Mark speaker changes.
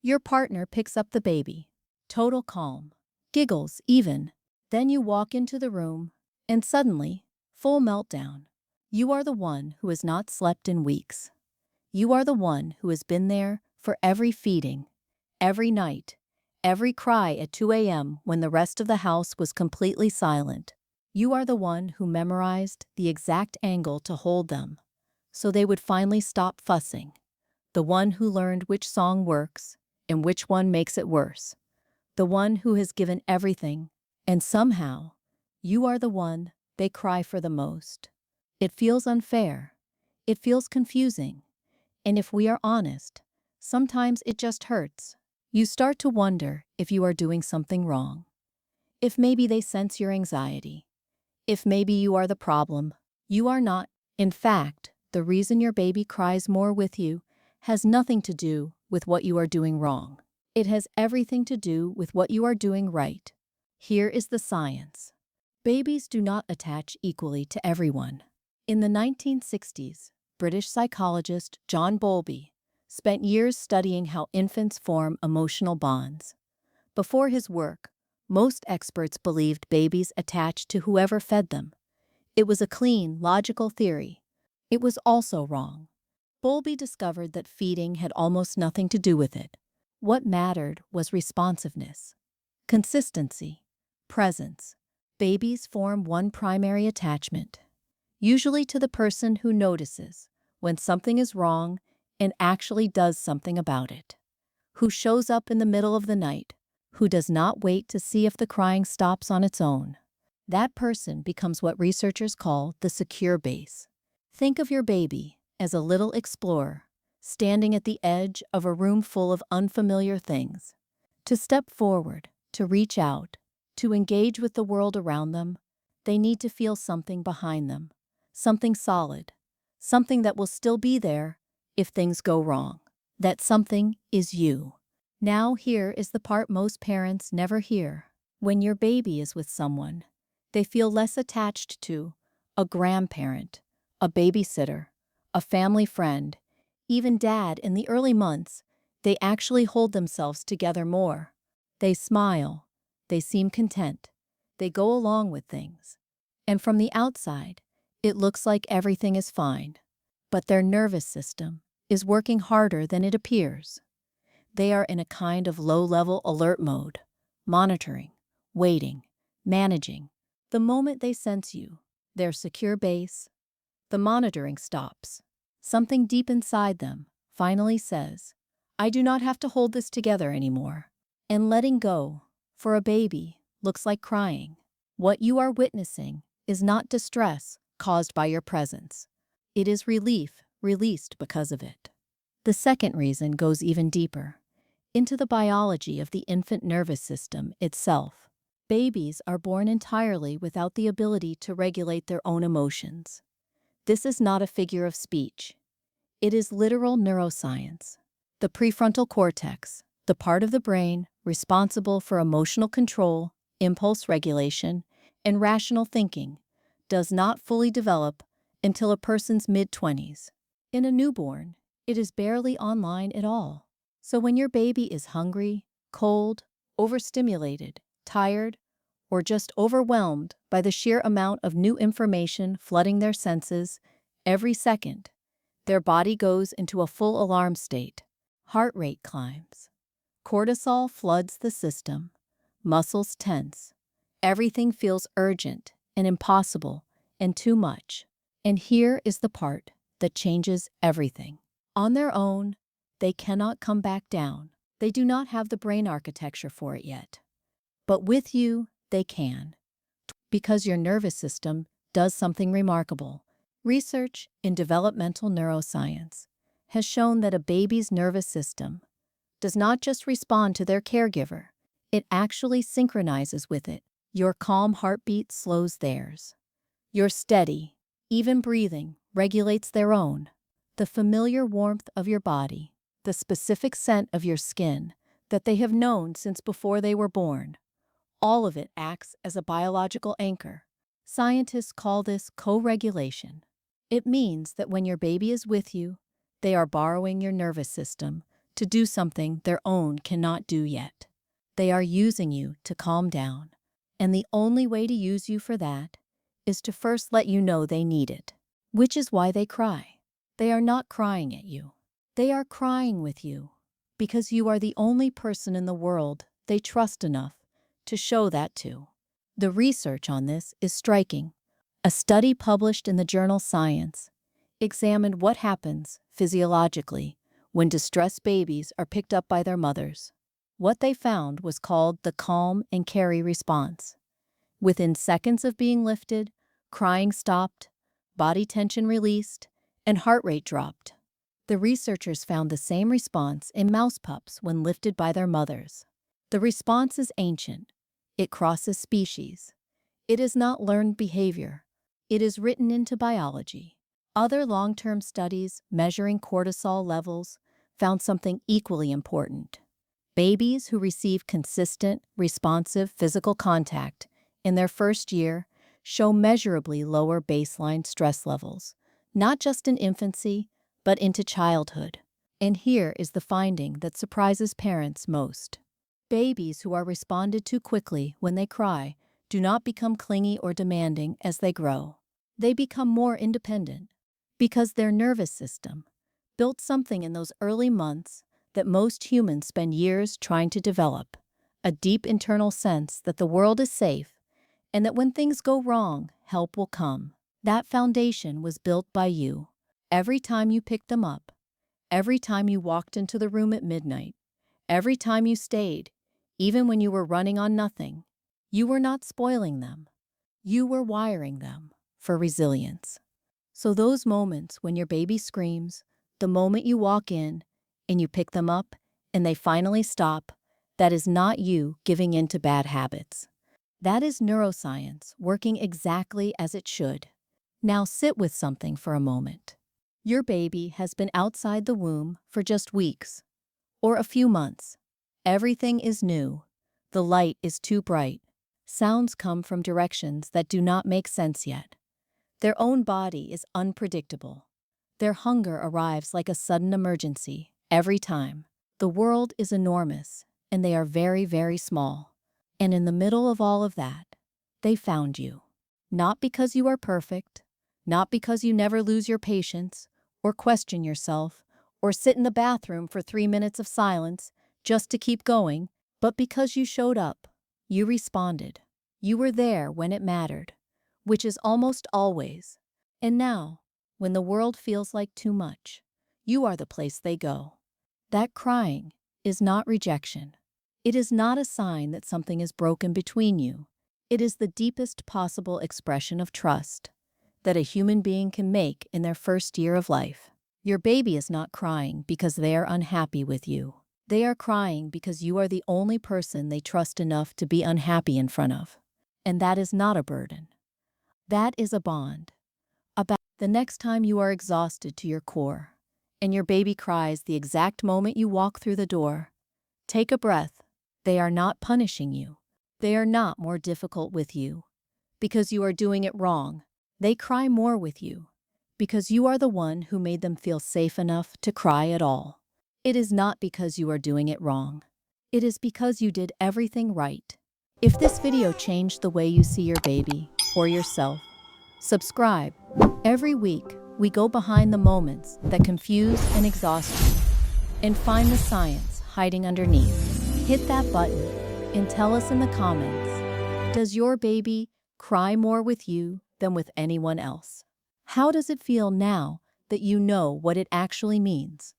Speaker 1: Your partner picks up the baby. Total calm. Giggles even. Then you walk into the room, and suddenly, full meltdown. You are the one who has not slept in weeks. You are the one who has been there for every feeding, every night, every cry at 2 a.m. when the rest of the house was completely silent. You are the one who memorized the exact angle to hold them, so they would finally stop fussing. The one who learned which song works and which one makes it worse. The one who has given everything, and somehow, you are the one they cry for the most. It feels unfair. It feels confusing. And if we are honest, sometimes it just hurts. You start to wonder if you are doing something wrong. If maybe they sense your anxiety. If maybe you are the problem. You are not. In fact, the reason your baby cries more with you has nothing to do with what you are doing wrong. It has everything to do with what you are doing right. Here is the science. Babies do not attach equally to everyone. In the 1960s, British psychologist John Bowlby spent years studying how infants form emotional bonds. Before his work, most experts believed babies attached to whoever fed them. It was a clean, logical theory. It was also wrong. Bowlby discovered that feeding had almost nothing to do with it. What mattered was responsiveness, consistency, presence. Babies form one primary attachment, usually to the person who notices when something is wrong and actually does something about it, who shows up in the middle of the night, who does not wait to see if the crying stops on its own. That person becomes what researchers call the secure base. Think of your baby as a little explorer, standing at the edge of a room full of unfamiliar things. To step forward, to reach out, to engage with the world around them, they need to feel something behind them, something solid, something that will still be there if things go wrong. That something is you. Now here is the part most parents never hear. When your baby is with someone, they feel less attached to a grandparent, a babysitter, a family friend, even dad. In the early months, they actually hold themselves together more. They smile, they seem content, they go along with things. And from the outside, it looks like everything is fine. But their nervous system is working harder than it appears. They are in a kind of low-level alert mode, monitoring, waiting, managing. The moment they sense you, their secure base, the monitoring stops. Something deep inside them finally says, I do not have to hold this together anymore. And letting go, for a baby, looks like crying. What you are witnessing is not distress caused by your presence. It is relief released because of it. The second reason goes even deeper, into the biology of the infant nervous system itself. Babies are born entirely without the ability to regulate their own emotions. This is not a figure of speech. It is literal neuroscience. The prefrontal cortex, the part of the brain responsible for emotional control, impulse regulation, and rational thinking, does not fully develop until a person's mid-20s. In a newborn, it is barely online at all. So when your baby is hungry, cold, overstimulated, tired, or just overwhelmed by the sheer amount of new information flooding their senses every second, their body goes into a full alarm state. Heart rate climbs. Cortisol floods the system. Muscles tense. Everything feels urgent and impossible and too much. And here is the part that changes everything. On their own, they cannot come back down. They do not have the brain architecture for it yet. But with you, they can. Because your nervous system does something remarkable. Research in developmental neuroscience has shown that a baby's nervous system does not just respond to their caregiver, it actually synchronizes with it. Your calm heartbeat slows theirs. Your steady, even breathing regulates their own. The familiar warmth of your body, the specific scent of your skin that they have known since before they were born, all of it acts as a biological anchor. Scientists call this co-regulation. It means that when your baby is with you, they are borrowing your nervous system to do something their own cannot do yet. They are using you to calm down. And the only way to use you for that is to first let you know they need it, which is why they cry. They are not crying at you. They are crying with you because you are the only person in the world they trust enough to show that to. The research on this is striking. A study published in the journal Science examined what happens physiologically when distressed babies are picked up by their mothers. What they found was called the calm and carry response. Within seconds of being lifted, crying stopped, body tension released, and heart rate dropped. The researchers found the same response in mouse pups when lifted by their mothers. The response is ancient. It crosses species. It is not learned behavior. It is written into biology. Other long-term studies measuring cortisol levels found something equally important. Babies who receive consistent, responsive physical contact in their first year show measurably lower baseline stress levels, not just in infancy, but into childhood. And here is the finding that surprises parents most. Babies who are responded to quickly when they cry do not become clingy or demanding as they grow. They become more independent because their nervous system built something in those early months that most humans spend years trying to develop, a deep internal sense that the world is safe and that when things go wrong, help will come. That foundation was built by you. Every time you picked them up, every time you walked into the room at midnight, every time you stayed, even when you were running on nothing, you were not spoiling them. You were wiring them for resilience. So those moments when your baby screams, the moment you walk in and you pick them up and they finally stop, that is not you giving in to bad habits. That is neuroscience working exactly as it should. Now sit with something for a moment. Your baby has been outside the womb for just weeks or a few months. Everything is new. The light is too bright. Sounds come from directions that do not make sense yet. Their own body is unpredictable. Their hunger arrives like a sudden emergency every time. The world is enormous, and they are very, very small. And in the middle of all of that, they found you. Not because you are perfect, not because you never lose your patience, or question yourself, or sit in the bathroom for 3 minutes of silence just to keep going, but because you showed up. You responded. You were there when it mattered, which is almost always. And now, when the world feels like too much, you are the place they go. That crying is not rejection. It is not a sign that something is broken between you. It is the deepest possible expression of trust that a human being can make in their first year of life. Your baby is not crying because they are unhappy with you. They are crying because you are the only person they trust enough to be unhappy in front of. And that is not a burden. That is a bond. About the next time you are exhausted to your core and your baby cries the exact moment you walk through the door, take a breath. They are not punishing you. They are not more difficult with you because you are doing it wrong. They cry more with you because you are the one who made them feel safe enough to cry at all. It is not because you are doing it wrong. It is because you did everything right. If this video changed the way you see your baby or yourself, subscribe. Every week, we go behind the moments that confuse and exhaust you and find the science hiding underneath. Hit that button and tell us in the comments, does your baby cry more with you than with anyone else? How does it feel now that you know what it actually means?